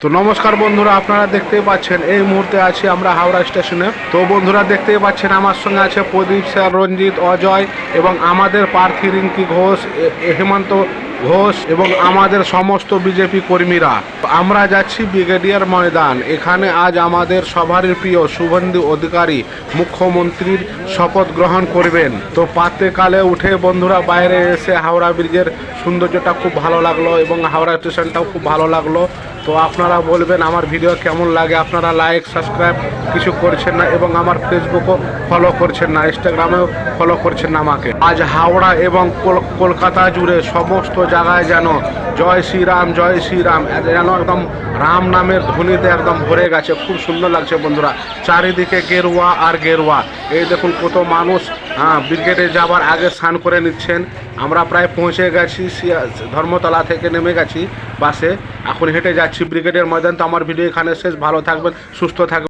তো নমস্কার বন্ধুরা, আপনারা দেখতেই পাচ্ছেন এই মুহূর্তে আছি আমরা হাওড়া স্টেশনে। তো বন্ধুরা দেখতেই পাচ্ছেন আমার সঙ্গে আছে প্রদীপ স্যার, রঞ্জিত, অজয় এবং আমাদের প্রার্থী রিঙ্কি ঘোষ, হেমন্ত ঘোষ এবং আমাদের সমস্ত বিজেপি কর্মীরা। আমরা যাচ্ছি ব্রিগেডিয়ার ময়দান। এখানে আজ আমাদের সবারই প্রিয় শুভেন্দু অধিকারী মুখ্যমন্ত্রীর শপথ গ্রহণ করবেন। তো প্রাতঃকালে উঠে বন্ধুরা বাইরে এসে হাওড়া ব্রিজের সৌন্দর্যটা খুব ভালো লাগলো এবং হাওড়া স্টেশনটাও খুব ভালো লাগলো। তো আপনারা বলবেন আমার ভিডিও কেমন লাগে। আপনারা লাইক সাবস্ক্রাইব কিছু করছেন না এবং আমার ফেসবুকও ফলো করছেন না, ইনস্টাগ্রামেও ফলো করছেন না আমাকে। আজ হাওড়া এবং কলকাতা জুড়ে সমস্ত জায়গায় যেন জয় শ্রীরাম জয় শ্রীরাম যেন একদম রাম নামের ধ্বনিতে একদম ভরে গেছে। খুব সুন্দর লাগছে বন্ধুরা, চারিদিকে গেরুয়া আর গেরুয়া। এই দেখুন কত মানুষ ব্রিগেডে যাবার আগে স্নান করে নিচ্ছেন। আমরা প্রায় পৌঁছে গেছি, ধর্মতলা থেকে নেমে গেছি বাসে, এখন হেঁটে যাচ্ছি ব্রিগেডের ময়দান। তো আমার ভিডিও এখানে শেষ। ভালো থাকবেন, সুস্থ থাকবেন।